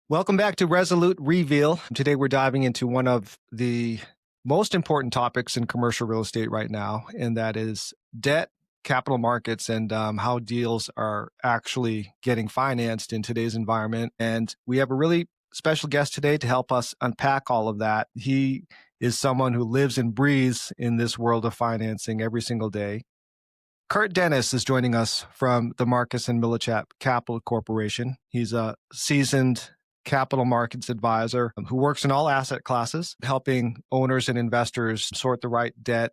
Welcome back to Resolute Reveal. Today we're diving into one of the most important topics in commercial real estate right now, and that is debt, capital markets, and how deals are actually getting financed in today's environment. And we have a really special guest today to help us unpack all of that. He is someone who lives and breathes in this world of financing every single day. Kurt Dennis is joining us from the Marcus and Millichap Capital Corporation. He's a seasoned capital markets advisor who works in all asset classes, helping owners and investors sort the right debt,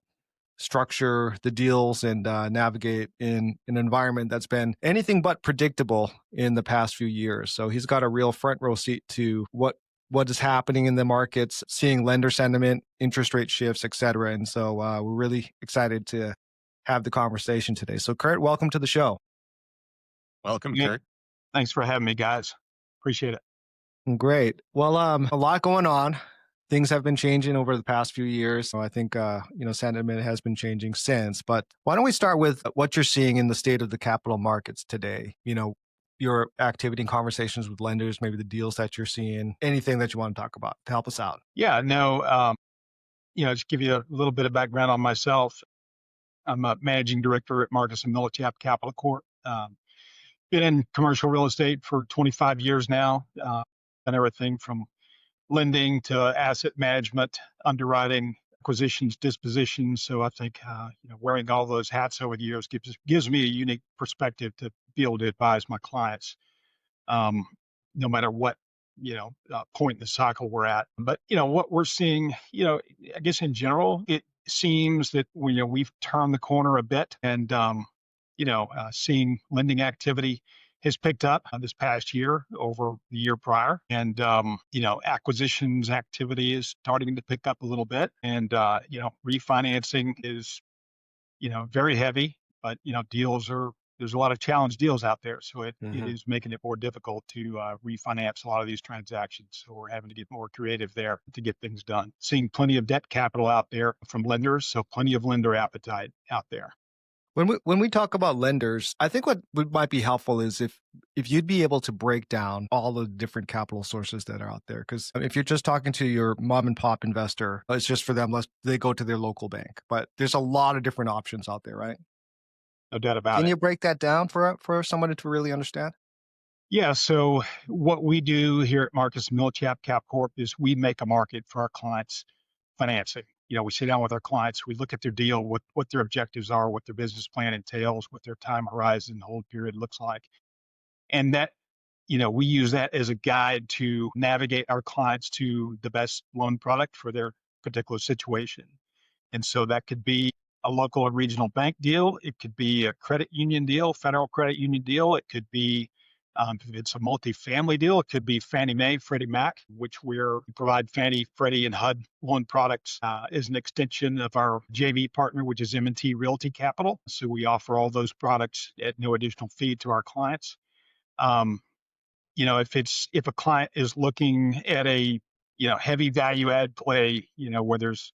structure the deals, and navigate in an environment that's been anything but predictable in the past few years. So he's got a real front row seat to what is happening in the markets, seeing lender sentiment, interest rate shifts, et cetera. And so we're really excited to have the conversation today. So Kurt, welcome to the show. Welcome, Yeah. Kurt. Thanks for having me, guys. Appreciate it. Great. Well, a lot going on. Things have been changing over the past few years. So I think, sentiment has been changing since. But why don't we start with what you're seeing in the state of the capital markets today? Your activity and conversations with lenders, maybe the deals that you're seeing, anything that you want to talk about to help us out. Yeah, no, just give you a little bit of background on myself. I'm a managing director at Marcus Millichap Capital Corp. Been in commercial real estate for 25 years now. Done everything from lending to asset management, underwriting, acquisitions, dispositions. So I think wearing all those hats over the years gives me a unique perspective to be able to advise my clients, no matter what point in the cycle we're at. But what we're seeing, I guess in general, it seems that we've turned the corner a bit, and seeing lending activity has picked up this past year over the year prior. And, acquisitions activity is starting to pick up a little bit. And, refinancing is, very heavy, but, there's a lot of challenge deals out there. So it is making it more difficult to refinance a lot of these transactions. So we're having to get more creative there to get things done. Seeing plenty of debt capital out there from lenders. So plenty of lender appetite out there. When we talk about lenders, I think what might be helpful is if you'd be able to break down all the different capital sources that are out there. Because if you're just talking to your mom and pop investor, it's just for them, they go to their local bank. But there's a lot of different options out there, right? No doubt about it. Can you break that down for someone to really understand? Yeah, so what we do here at Marcus Millichap Cap Corp is we make a market for our clients' financing. We sit down with our clients, we look at their deal, what their objectives are, what their business plan entails, what their time horizon, hold period looks like. And that, we use that as a guide to navigate our clients to the best loan product for their particular situation. And so that could be a local or regional bank deal. It could be a credit union deal, federal credit union deal. It could be, if it's a multifamily deal, it could be Fannie Mae, Freddie Mac, which we provide Fannie, Freddie, and HUD loan products as an extension of our JV partner, which is M&T Realty Capital. So we offer all those products at no additional fee to our clients. If a client is looking at a heavy value add play, where there's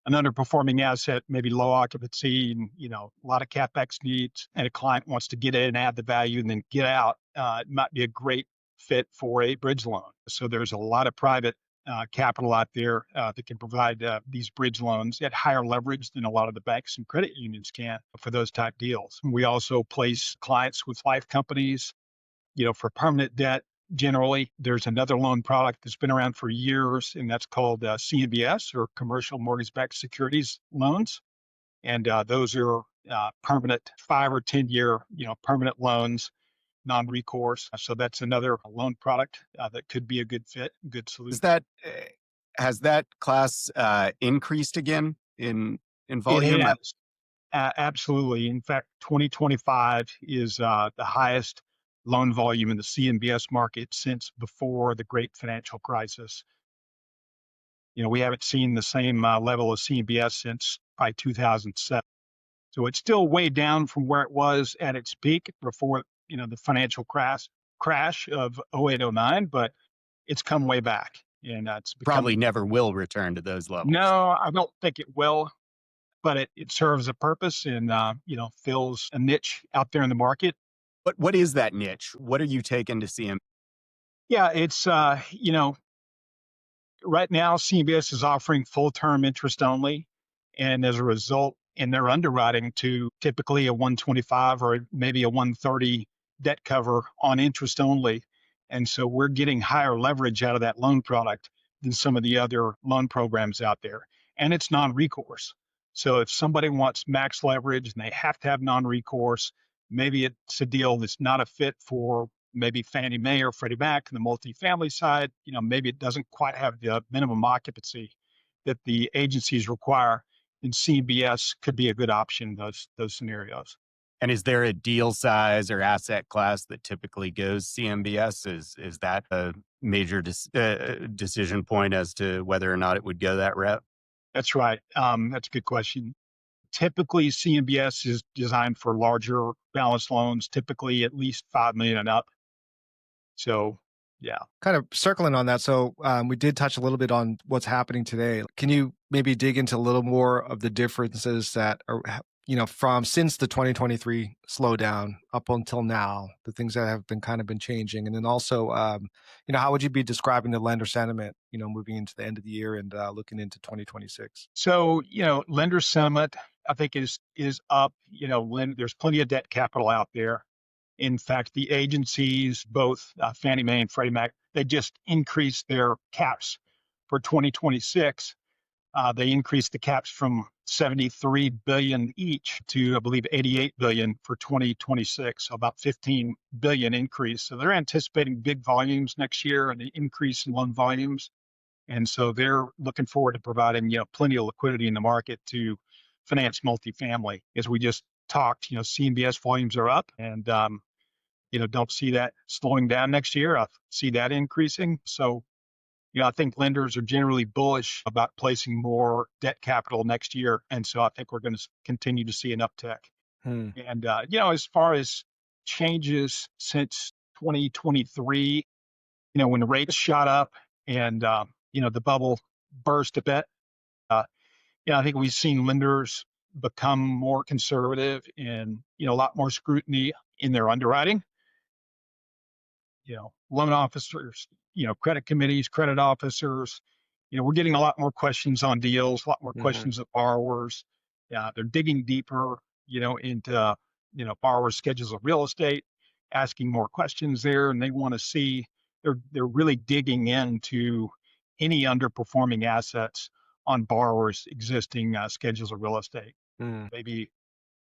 an underperforming asset, maybe low occupancy, and a lot of CapEx needs, and a client wants to get in, add the value, and then get out, it might be a great fit for a bridge loan. So there's a lot of private capital out there that can provide these bridge loans at higher leverage than a lot of the banks and credit unions can for those type deals. We also place clients with life companies, for permanent debt. Generally, there's another loan product that's been around for years, and that's called CMBS, or commercial mortgage-backed securities loans. And those are permanent 5 or 10-year, permanent loans, non-recourse. So that's another loan product that could be a good fit, good solution. Has that class increased again in volume? It has. Absolutely. In fact, 2025 is the highest loan volume in the CMBS market since before the great financial crisis. We haven't seen the same level of CMBS since probably 2007. So it's still way down from where it was at its peak before, the financial crash of 0809, but it's come way back. And it's probably never will return to those levels. No, I don't think it will, but it serves a purpose and, fills a niche out there in the market. But what is that niche? What are you taking to CMBS? Yeah, it's right now CMBS is offering full-term interest only, and as a result, in their underwriting to typically a 125 or maybe a 130 debt cover on interest only. And so we're getting higher leverage out of that loan product than some of the other loan programs out there. And it's non-recourse. So if somebody wants max leverage and they have to have non-recourse, maybe it's a deal that's not a fit for maybe Fannie Mae or Freddie Mac in the multifamily side, maybe it doesn't quite have the minimum occupancy that the agencies require. And CMBS could be a good option in those scenarios. And is there a deal size or asset class that typically goes CMBS? Is that a major decision point as to whether or not it would go that route? That's right. That's a good question. Typically, CMBS is designed for larger balance loans, typically at least 5 million and up. So, yeah. Kind of circling on that. So we did touch a little bit on what's happening today. Can you maybe dig into a little more of the differences that are, from since the 2023 slowdown up until now, the things that have been changing, and then also, how would you be describing the lender sentiment, moving into the end of the year and looking into 2026? So, lender sentiment, I think is up. There's plenty of debt capital out there. In fact, the agencies, both Fannie Mae and Freddie Mac, they just increased their caps for 2026. They increased the caps from 73 billion each to, I believe, 88 billion for 2026, so about 15 billion increase. So they're anticipating big volumes next year and an increase in loan volumes. And so they're looking forward to providing, plenty of liquidity in the market to finance multifamily. As we just talked, CMBS volumes are up, and don't see that slowing down next year. I see that increasing. So, I think lenders are generally bullish about placing more debt capital next year. And so I think we're going to continue to see an uptick. And, as far as changes since 2023, when the rates shot up and, the bubble burst a bit, I think we've seen lenders become more conservative and, a lot more scrutiny in their underwriting. Loan officers, credit committees, credit officers, we're getting a lot more questions on deals, a lot more questions of borrowers. They're digging deeper, into, borrowers' schedules of real estate, asking more questions there, and they want to see, they're really digging into any underperforming assets on borrowers' existing schedules of real estate. Maybe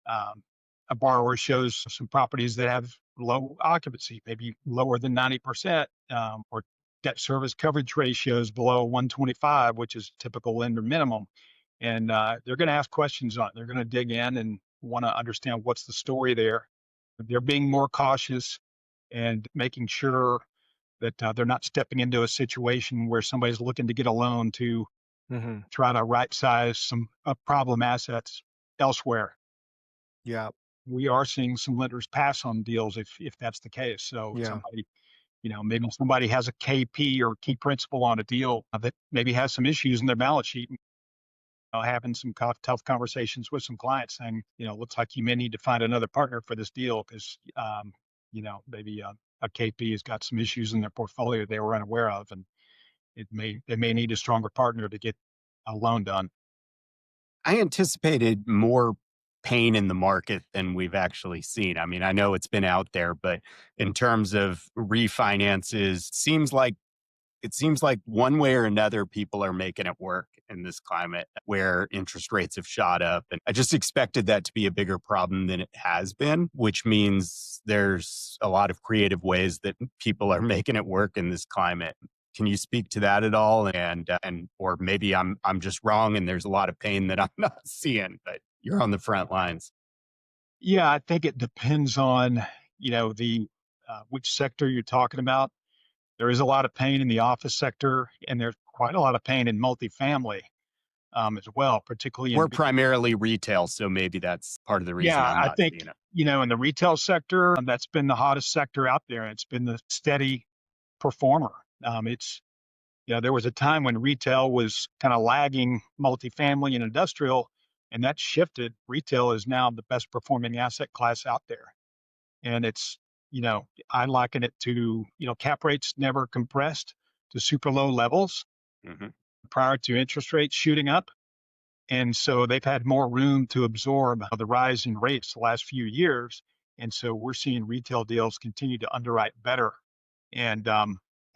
a borrower shows some properties that have low occupancy, maybe lower than 90%, or debt service coverage ratios below 125, which is typical lender minimum. And they're going to ask questions on it. They're going to dig in and want to understand what's the story there. They're being more cautious and making sure that they're not stepping into a situation where somebody's looking to get a loan to try to right size some problem assets elsewhere. Yeah. We are seeing some lenders pass on deals if that's the case. So somebody, maybe somebody has a KP or key principal on a deal that maybe has some issues in their balance sheet. Having some tough conversations with some clients saying, looks like you may need to find another partner for this deal because, maybe a KP has got some issues in their portfolio they were unaware of, and they may need a stronger partner to get a loan done. I anticipated more pain in the market than we've actually seen. I mean, I know it's been out there, but in terms of refinances, it seems like one way or another, people are making it work in this climate where interest rates have shot up. And I just expected that to be a bigger problem than it has been, which means there's a lot of creative ways that people are making it work in this climate. Can you speak to that at all? And or maybe I'm just wrong and there's a lot of pain that I'm not seeing, but you're on the front lines. Yeah, I think it depends on, the which sector you're talking about. There is a lot of pain in the office sector, and there's quite a lot of pain in multifamily as well, particularly We're primarily retail, so maybe that's part of the reason yeah, I'm I not think, seeing it. in the retail sector, that's been the hottest sector out there. It's been the steady performer. There was a time when retail was kind of lagging multifamily and industrial, and that shifted. Retail is now the best performing asset class out there. And it's, I liken it to, cap rates never compressed to super low levels Hmm. prior to interest rates shooting up. And so they've had more room to absorb the rise in rates the last few years. And so we're seeing retail deals continue to underwrite better and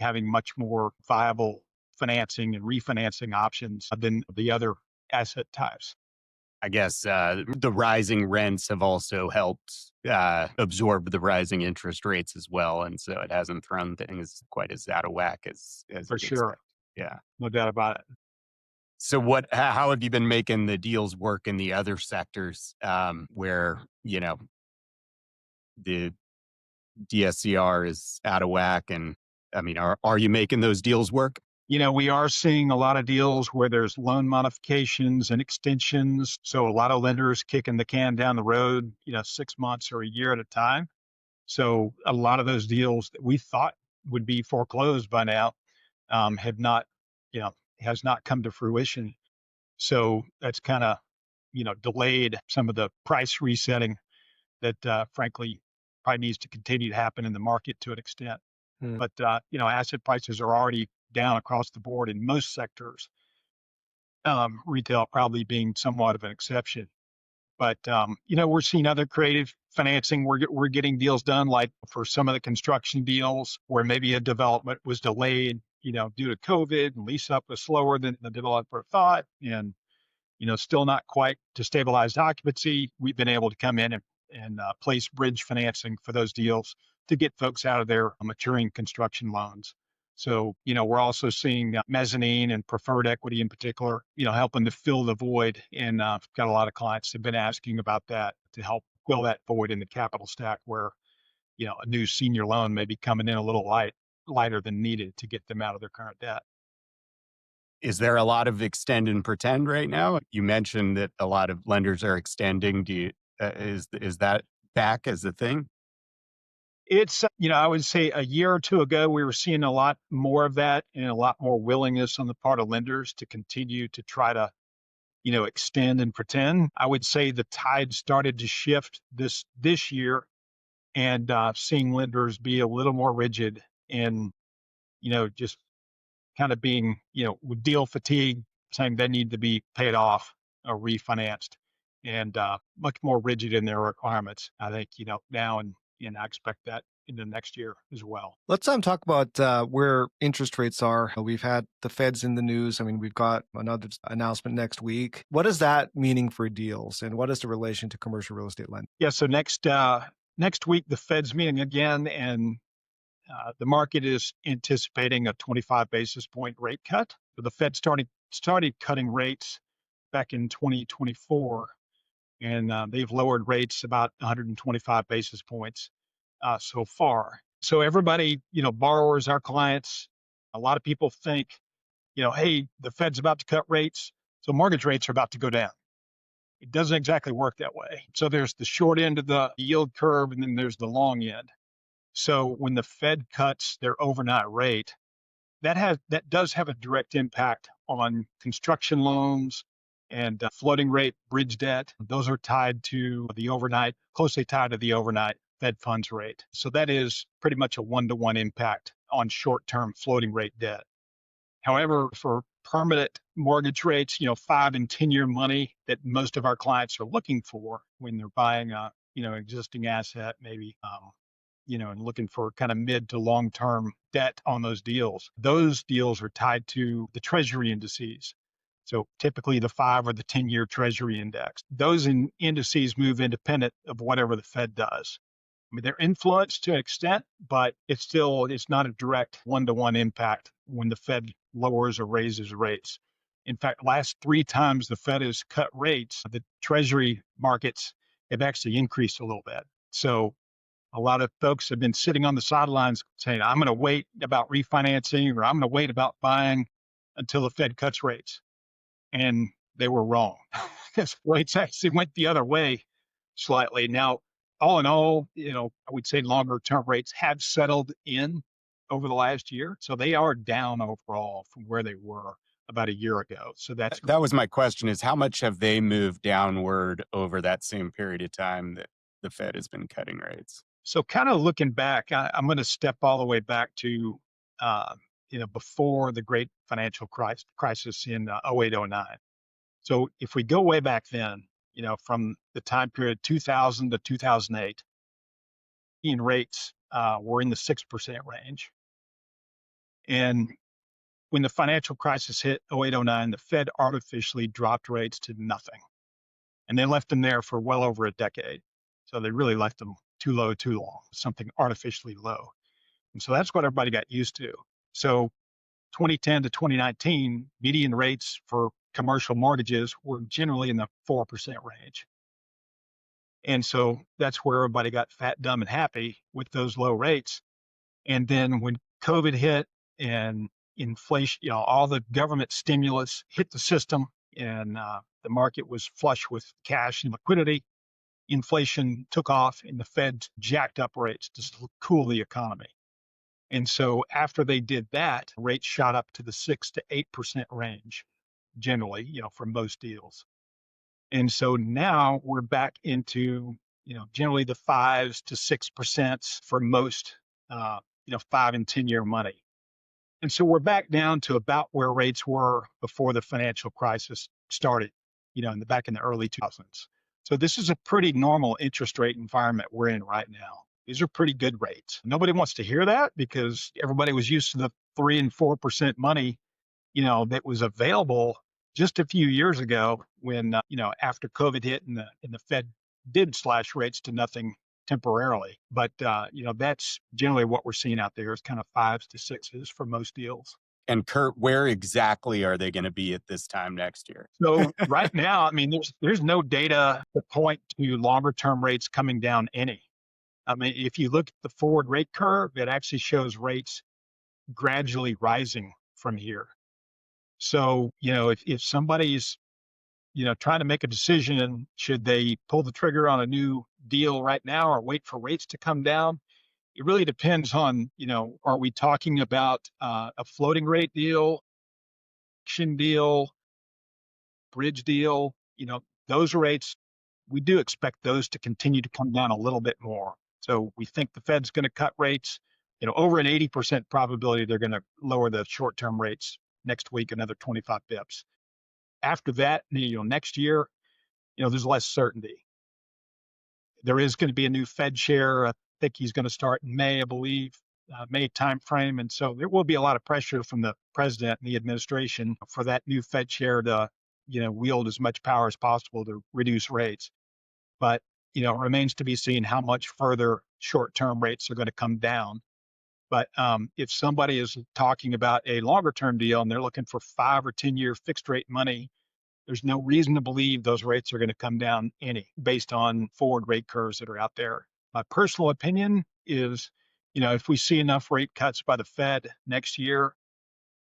having much more viable financing and refinancing options than the other asset types. I guess the rising rents have also helped absorb the rising interest rates as well, and so it hasn't thrown things quite as out of whack as For you'd sure. expect. Yeah. No doubt about it. So how have you been making the deals work in the other sectors where the DSCR is out of whack? And I mean, are you making those deals work? We are seeing a lot of deals where there's loan modifications and extensions. So a lot of lenders kicking the can down the road, 6 months or a year at a time. So a lot of those deals that we thought would be foreclosed by now have not, has not come to fruition. So that's kind of, delayed some of the price resetting that, frankly, probably needs to continue to happen in the market to an extent. Hmm. But, asset prices are already down across the board in most sectors, retail probably being somewhat of an exception. But, we're seeing other creative financing. We're getting deals done, like for some of the construction deals where maybe a development was delayed, due to COVID and lease up was slower than the developer thought. And, still not quite to stabilized occupancy. We've been able to come in and place bridge financing for those deals to get folks out of their maturing construction loans. So, we're also seeing mezzanine and preferred equity in particular, helping to fill the void. And got a lot of clients that have been asking about that to help fill that void in the capital stack where, a new senior loan may be coming in a little lighter than needed to get them out of their current debt. Is there a lot of extend and pretend right now? You mentioned that a lot of lenders are extending. Do you is that back as a thing? It's, I would say a year or two ago, we were seeing a lot more of that and a lot more willingness on the part of lenders to continue to try to, extend and pretend. I would say the tide started to shift this year and seeing lenders be a little more rigid and, just kind of being, with deal fatigue, saying they need to be paid off or refinanced and much more rigid in their requirements. I think, now and I expect that in the next year as well. Let's talk about where interest rates are. We've had the Feds in the news. I mean, we've got another announcement next week. What is that meaning for deals, and what is the relation to commercial real estate lending? Yeah. So next week, the Fed's meeting again, and the market is anticipating a 25 basis point rate cut. So the Fed started cutting rates back in 2024, and they've lowered rates about 125 basis points so far. So everybody, borrowers, our clients, a lot of people think, hey, the Fed's about to cut rates, so mortgage rates are about to go down. It doesn't exactly work that way. So there's the short end of the yield curve, and then there's the long end. So when the Fed cuts their overnight rate, that does have a direct impact on construction loans and floating rate bridge debt. Those are tied to the overnight, closely tied to the overnight Fed funds rate. So that is pretty much a one-to-one impact on short-term floating rate debt. However, for permanent mortgage rates, 5 and 10-year money that most of our clients are looking for when they're buying a, existing asset, maybe, and looking for kind of mid to long-term debt on those deals. Those deals are tied to the treasury indices. So typically the 5 or the 10-year treasury index. Those indices move independent of whatever the Fed does. I mean, they're influenced to an extent, but it's not a direct one-to-one impact when the Fed lowers or raises rates. In fact, last 3 times the Fed has cut rates, the treasury markets have actually increased a little bit. So a lot of folks have been sitting on the sidelines saying, I'm going to wait about refinancing or I'm going to wait about buying until the Fed cuts rates. And they were wrong because rates actually went the other way slightly. Now, all in all, I would say longer term rates have settled in over the last year. So they are down overall from where they were about a year ago. So That was my question: is how much have they moved downward over that same period of time that the Fed has been cutting rates? So kind of looking back, I'm going to step all the way back to, before the great financial crisis in 08, 09. So if we go way back then, from the time period 2000 to 2008, in rates were in the 6% range. And when the financial crisis hit 08, 09, the Fed artificially dropped rates to nothing. And they left them there for well over a decade. So they really left them too low, too long, something artificially low. And so that's what everybody got used to. So 2010 to 2019, median rates for commercial mortgages were generally in the 4% range. And so that's where everybody got fat, dumb, and happy with those low rates. And then when COVID hit and inflation, all the government stimulus hit the system and the market was flush with cash and liquidity, inflation took off and the Fed jacked up rates to cool the economy. And so after they did that, rates shot up to the 6 to 8% range, generally, for most deals. And so now we're back into, generally the 5s to 6% for most, 5 and 10-year money. And so we're back down to about where rates were before the financial crisis started, back in the early 2000s. So this is a pretty normal interest rate environment we're in right now. These are pretty good rates. Nobody wants to hear that because everybody was used to the 3 and 4% money, that was available just a few years ago when, after COVID hit and the Fed did slash rates to nothing temporarily. But, that's generally what we're seeing out there is kind of 5s to 6s for most deals. And Kurt, where exactly are they going to be at this time next year? So right now, there's no data to point to longer term rates coming down any. If you look at the forward rate curve, it actually shows rates gradually rising from here. So, if somebody's, trying to make a decision, should they pull the trigger on a new deal right now or wait for rates to come down? It really depends on, are we talking about a floating rate deal, auction deal, bridge deal? Those rates, we do expect those to continue to come down a little bit more. So we think the Fed's going to cut rates, over an 80% probability they're going to lower the short-term rates next week, another 25 bips. After that, next year, there's less certainty. There is going to be a new Fed chair. I think he's going to start in May, I believe, May timeframe. And so there will be a lot of pressure from the president and the administration for that new Fed chair to, wield as much power as possible to reduce rates. But, it remains to be seen how much further short-term rates are going to come down. But if somebody is talking about a longer-term deal and they're looking for 5 or 10-year fixed rate money, there's no reason to believe those rates are going to come down any based on forward rate curves that are out there. My personal opinion is, if we see enough rate cuts by the Fed next year,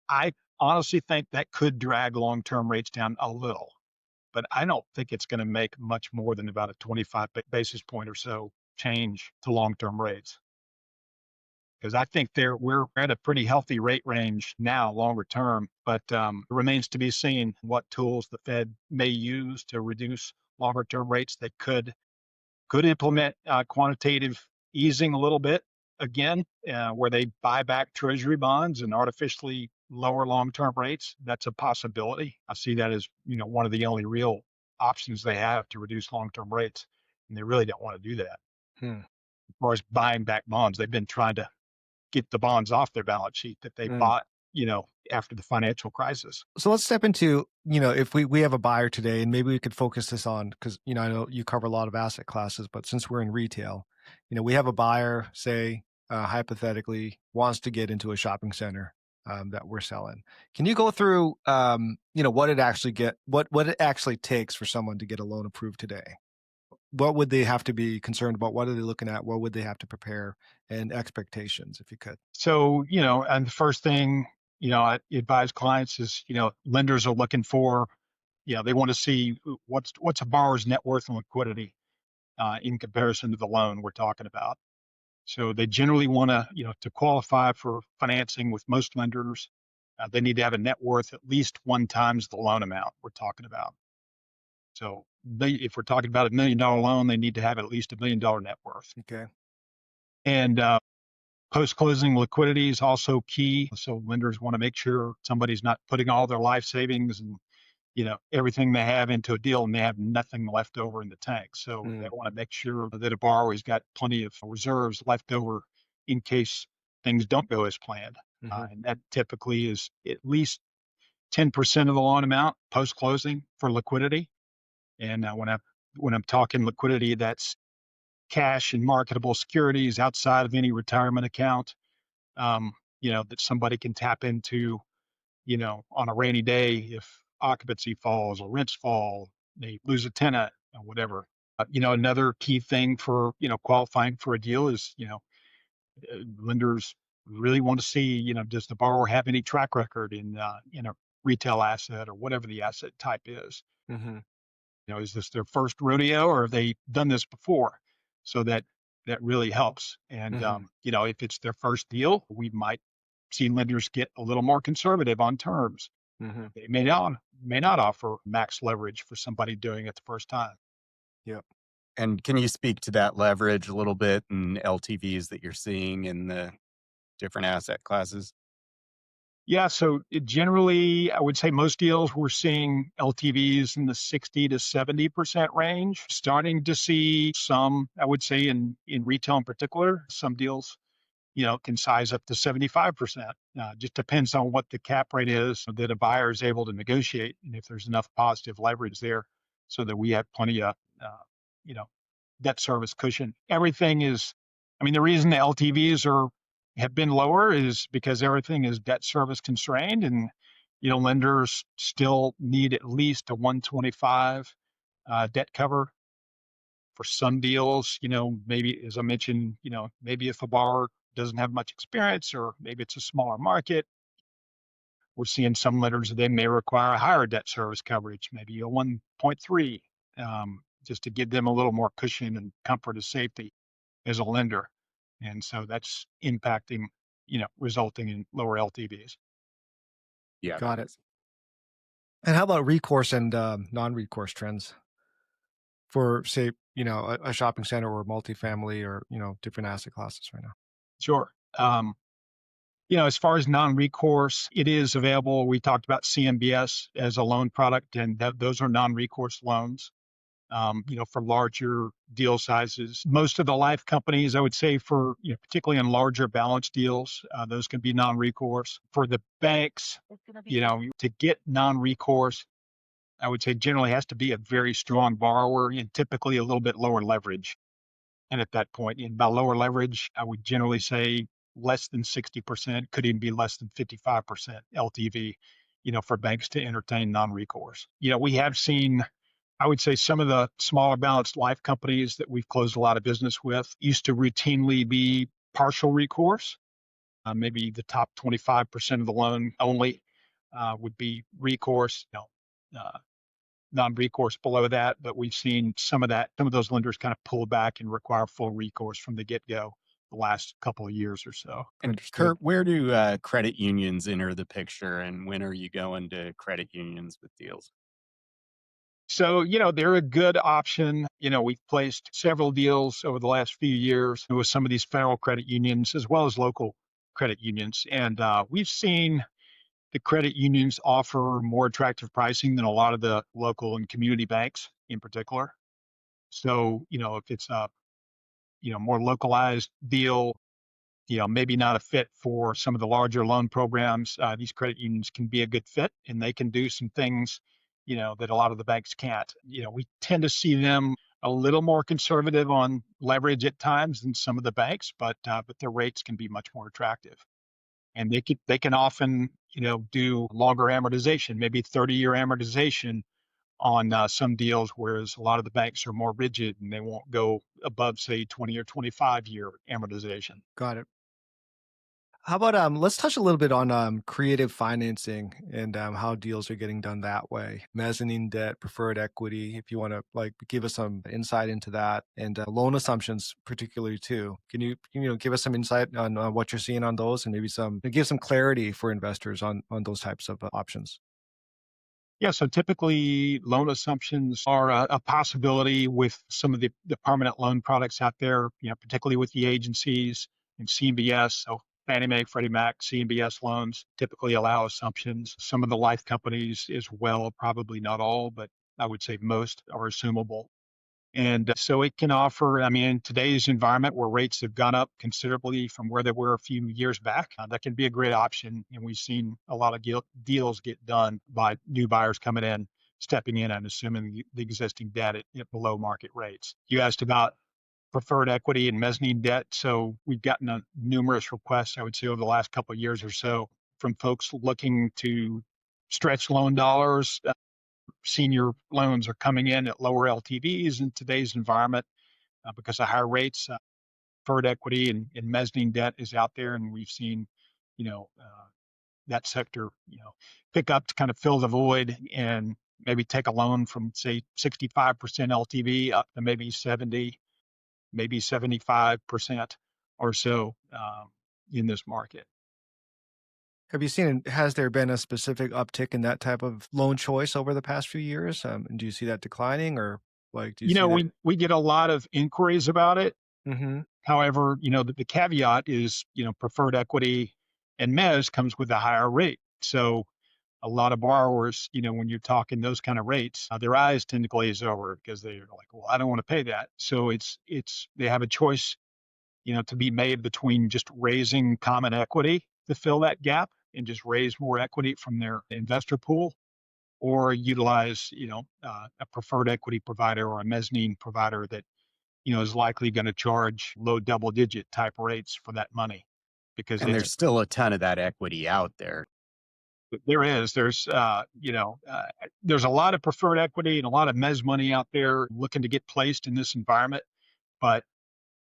I honestly think that could drag long-term rates down a little. But I don't think it's going to make much more than about a 25 basis point or so change to long-term rates. Because I think we're at a pretty healthy rate range now, longer term, but it remains to be seen what tools the Fed may use to reduce longer term rates. They could implement quantitative easing a little bit again, where they buy back Treasury bonds and artificially lower long term rates. That's a possibility. I see that as one of the only real options they have to reduce long term rates, and they really don't want to do that. As far as buying back bonds, they've been trying to get the bonds off their balance sheet that they bought, after the financial crisis. So let's step into, if we have a buyer today, and maybe we could focus this on, because, I know you cover a lot of asset classes, but since we're in retail, we have a buyer, say, hypothetically, wants to get into a shopping center that we're selling. Can you go through, what it actually takes for someone to get a loan approved today? What would they have to be concerned about? What are they looking at? What would they have to prepare, and expectations, if you could? So, and the first thing, I advise clients is, lenders are looking for, they want to see what's a borrower's net worth and liquidity in comparison to the loan we're talking about. So they generally want to qualify for financing with most lenders, they need to have a net worth at least 1 times the loan amount we're talking about. So if we're talking about $1 million loan, they need to have at least $1 million net worth. Okay. And post-closing liquidity is also key. So lenders want to make sure somebody's not putting all their life savings and everything they have into a deal and they have nothing left over in the tank. So they want to make sure that a borrower's got plenty of reserves left over in case things don't go as planned. And that typically is at least 10% of the loan amount post-closing for liquidity. And when I'm talking liquidity, that's cash and marketable securities outside of any retirement account, that somebody can tap into, on a rainy day if occupancy falls or rents fall, they lose a tenant or whatever. Another key thing for, qualifying for a deal is, lenders really want to see, does the borrower have any track record in a retail asset or whatever the asset type is? Is this their first rodeo or have they done this before? So that really helps. And if it's their first deal, we might see lenders get a little more conservative on terms. They may not offer max leverage for somebody doing it the first time. Yep. And can you speak to that leverage a little bit and LTVs that you're seeing in the different asset classes? Yeah, so generally, I would say most deals we're seeing LTVs in the 60 to 70% range. Starting to see some, I would say in retail in particular, some deals can size up to 75%. Just depends on what the cap rate is that a buyer is able to negotiate, and if there's enough positive leverage there, so that we have plenty of, you know, debt service cushion. Everything is, I mean, the reason the LTVs have been lower is because everything is debt service constrained, and lenders still need at least a 125 debt cover for some deals. Maybe as I mentioned, maybe if a borrower doesn't have much experience or maybe it's a smaller market, we're seeing some lenders that they may require a higher debt service coverage, maybe a 1.3, just to give them a little more cushion and comfort of safety as a lender. And so that's impacting, resulting in lower LTVs. Yeah. Got it. And how about recourse and non-recourse trends for, say, a shopping center or multifamily or, different asset classes right now? Sure. As far as non-recourse, it is available. We talked about CMBS as a loan product, and those are non-recourse loans. For larger deal sizes. Most of the life companies, I would say for, particularly in larger balance deals, those can be non-recourse. For the banks, to get non-recourse, I would say generally has to be a very strong borrower and typically a little bit lower leverage. And at that point, and by lower leverage, I would generally say less than 60%, could even be less than 55% LTV, for banks to entertain non-recourse. We have seen, I would say, some of the smaller balanced life companies that we've closed a lot of business with used to routinely be partial recourse. Maybe the top 25% of the loan only would be recourse, non-recourse below that. But we've seen some of those lenders kind of pull back and require full recourse from the get-go the last couple of years or so. And Understood. Kurt, where do credit unions enter the picture, and when are you going to credit unions with deals? So, they're a good option. We've placed several deals over the last few years with some of these federal credit unions as well as local credit unions. And we've seen the credit unions offer more attractive pricing than a lot of the local and community banks in particular. So, if it's a, more localized deal, maybe not a fit for some of the larger loan programs, these credit unions can be a good fit, and they can do some things, that a lot of the banks can't. We tend to see them a little more conservative on leverage at times than some of the banks, but their rates can be much more attractive. And they can often, do longer amortization, maybe 30-year amortization on some deals, whereas a lot of the banks are more rigid and they won't go above, say, 20 or 25-year amortization. Got it. How about let's touch a little bit on creative financing and how deals are getting done that way. Mezzanine debt, preferred equity, if you want to give us some insight into that, and loan assumptions particularly too. Can you give us some insight on what you're seeing on those, and maybe give some clarity for investors on those types of options? Yeah, so typically loan assumptions are a possibility with some of the permanent loan products out there, particularly with the agencies and CMBS. So Fannie Mae, Freddie Mac, CMBS loans typically allow assumptions. Some of the life companies as well, probably not all, but I would say most are assumable. And so it can offer, I mean, in today's environment where rates have gone up considerably from where they were a few years back, that can be a great option. And we've seen a lot of deals get done by new buyers coming in, stepping in and assuming the existing debt at below market rates. You asked about preferred equity and mezzanine debt. So we've gotten numerous requests, I would say, over the last couple of years or so from folks looking to stretch loan dollars. Senior loans are coming in at lower LTVs in today's environment because of higher rates. Preferred equity and mezzanine debt is out there, and we've seen, you know, that sector, pick up to kind of fill the void and maybe take a loan from say 65% LTV up to maybe 70, maybe 75% or so in this market. Have you seen, has there been a specific uptick in that type of loan choice over the past few years? And do you see that declining, or like, do you see that? We get a lot of inquiries about it. Mm-hmm. However, the caveat is, preferred equity and mezz comes with a higher rate. So a lot of borrowers, when you're talking those kind of rates, their eyes tend to glaze over because they're like, well, I don't want to pay that. So they have a choice, to be made between just raising common equity to fill that gap and just raise more equity from their investor pool, or utilize, a preferred equity provider or a mezzanine provider that, is likely going to charge low double digit type rates for that money. Because And there's still a ton of that equity out there. there's a lot of preferred equity and a lot of mezz money out there looking to get placed in this environment. But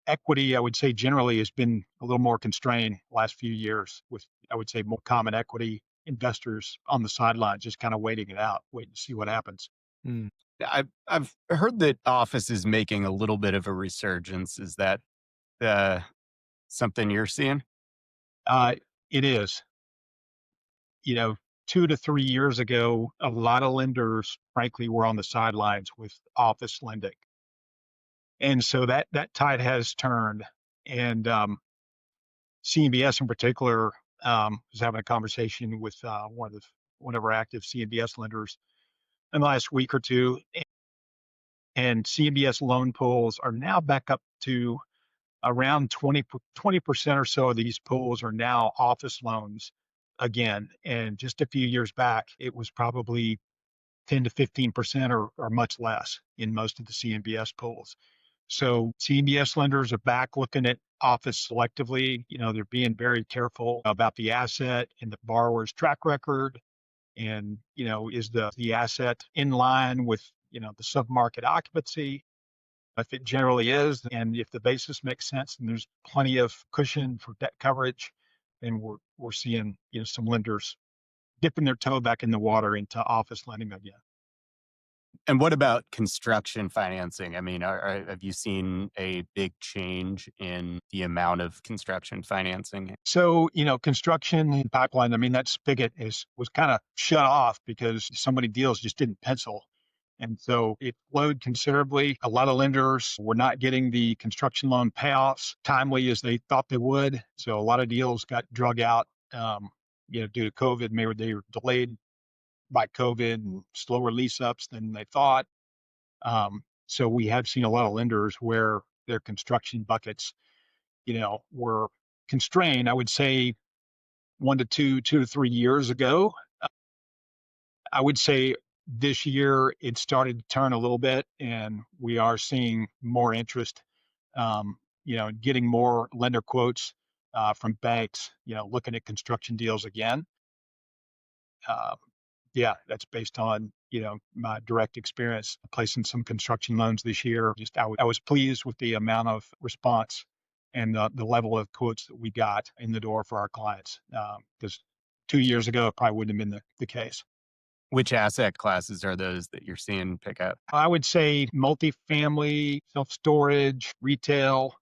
equity, I would say, generally has been a little more constrained last few years, with, I would say, more common equity investors on the sidelines, just kind of waiting it out, waiting to see what happens. Mm. I've heard that office is making a little bit of a resurgence. Is that something you're seeing? It is. 2 to 3 years ago, a lot of lenders, frankly, were on the sidelines with office lending. And so that tide has turned. And CMBS in particular was having a conversation with one of our active CMBS lenders in the last week or two. And CMBS loan pools are now back up to around 20% or so of these pools are now office loans again. And just a few years back, it was probably 10 to 15% or much less in most of the CMBS pools. So CMBS lenders are back looking at office selectively. They're being very careful about the asset and the borrower's track record. And, is the asset in line with, the submarket occupancy? If it generally is, and if the basis makes sense and there's plenty of cushion for debt coverage, then we're seeing, some lenders dipping their toe back in the water into office lending again. And what about construction financing? I mean, have you seen a big change in the amount of construction financing? So, construction pipeline, I mean, that spigot was kind of shut off because so many deals just didn't pencil. And so it flowed considerably. A lot of lenders were not getting the construction loan payoffs timely as they thought they would. So a lot of deals got drug out, due to COVID. Maybe they were delayed by COVID and slower lease ups than they thought. So we have seen a lot of lenders where their construction buckets, were constrained. I would say 2 to 3 years ago. I would say this year it started to turn a little bit, and we are seeing more interest, getting more lender quotes from banks, looking at construction deals again. Yeah, that's based on, my direct experience placing some construction loans this year. Just I was pleased with the amount of response and the level of quotes that we got in the door for our clients. Because 2 years ago, it probably wouldn't have been the case. Which asset classes are those that you're seeing pick up? I would say multifamily, self-storage, retail,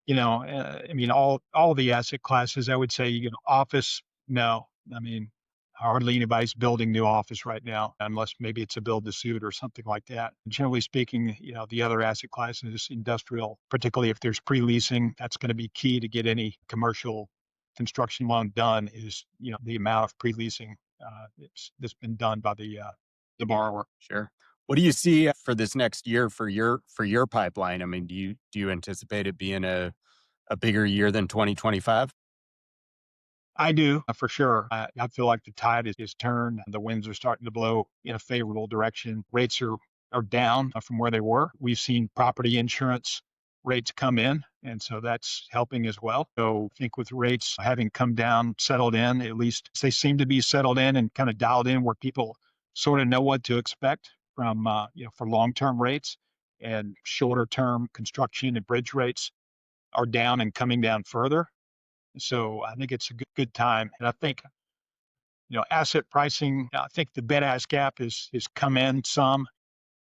I mean, all the asset classes. I would say, office, no. I mean, hardly anybody's building new office right now, unless maybe it's a build to suit or something like that. Generally speaking, the other asset classes, industrial, particularly if there's pre-leasing, that's going to be key to get any commercial construction loan done is, the amount of pre-leasing that's been done by the borrower. Sure. What do you see for this next year for your pipeline? I mean, do you anticipate it being a bigger year than 2025? I do, for sure. I feel like the tide is turned. The winds are starting to blow in a favorable direction. Rates are down from where they were. We've seen property insurance rates come in, and so that's helping as well. So I think with rates having come down, settled in, at least they seem to be settled in and kind of dialed in where people sort of know what to expect from, for long-term rates, and shorter-term construction and bridge rates are down and coming down further. So I think it's a good time. And I think, asset pricing, I think the bid-ask gap is come in some.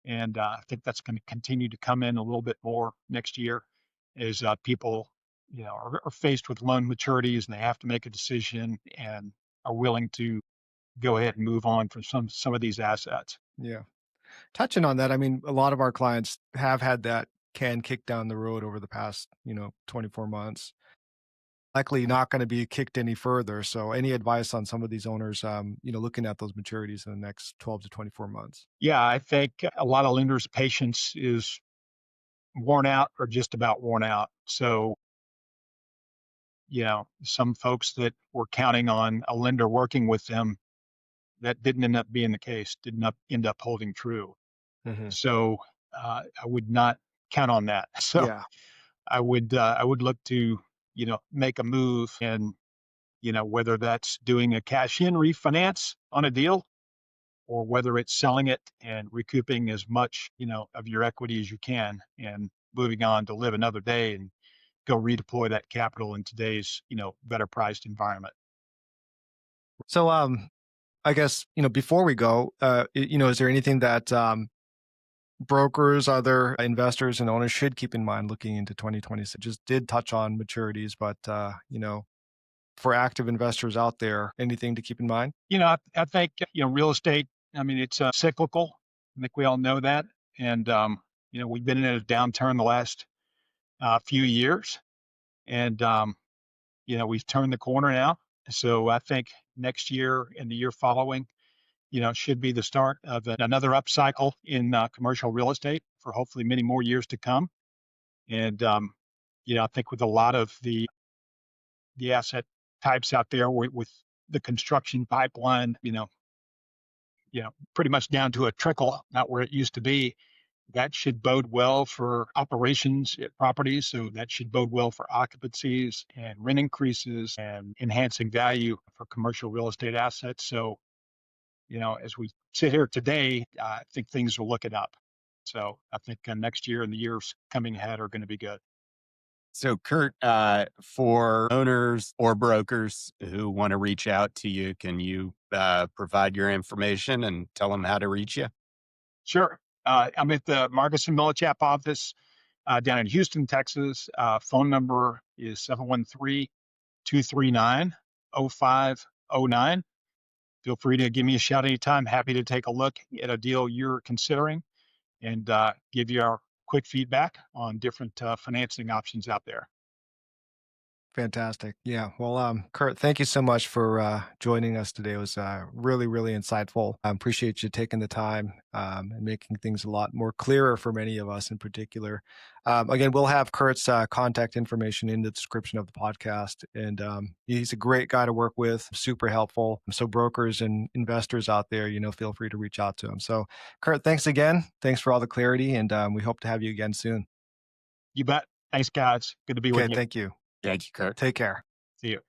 And I think that's going to continue to come in a little bit more next year as people, are faced with loan maturities and they have to make a decision and are willing to go ahead and move on from some of these assets. Yeah. Touching on that, I mean, a lot of our clients have had that can kick down the road over the past, 24 months. Likely not going to be kicked any further. So any advice on some of these owners, looking at those maturities in the next 12 to 24 months? Yeah, I think a lot of lenders' patience is worn out or just about worn out. So, some folks that were counting on a lender working with them, that didn't end up being the case, didn't end up holding true. Hmm. So I would not count on that. So Yeah. I would look to, make a move, and, whether that's doing a cash in refinance on a deal or whether it's selling it and recouping as much, of your equity as you can and moving on to live another day and go redeploy that capital in today's, better priced environment. So, I guess, before we go, is there anything that brokers, other investors, and owners should keep in mind looking into 2026? Just did touch on maturities, but, for active investors out there, anything to keep in mind? I think, real estate, I mean, it's cyclical. I think we all know that. And, we've been in a downturn the last few years. And, we've turned the corner now. So I think next year and the year following, should be the start of another upcycle in commercial real estate for hopefully many more years to come. And, I think with a lot of the asset types out there with the construction pipeline, pretty much down to a trickle, not where it used to be. That should bode well for operations at properties. So that should bode well for occupancies and rent increases and enhancing value for commercial real estate assets. So, as we sit here today, I think things are looking up. So I think next year and the years coming ahead are going to be good. So, Kurt, for owners or brokers who want to reach out to you, can you provide your information and tell them how to reach you? Sure. I'm at the Marcus and Millichap office down in Houston, Texas. Phone number is 713-239-0509. Feel free to give me a shout anytime. Happy to take a look at a deal you're considering and give you our quick feedback on different financing options out there. Fantastic. Yeah. Well, Kurt, thank you so much for joining us today. It was really, really insightful. I appreciate you taking the time and making things a lot more clearer for many of us in particular. Again, we'll have Kurt's contact information in the description of the podcast. And he's a great guy to work with, super helpful. So brokers and investors out there, feel free to reach out to him. So Kurt, thanks again. Thanks for all the clarity. And we hope to have you again soon. You bet. Thanks, guys. Good to be with Okay. you. Thank you. Thank you, Kurt. Take care. See you.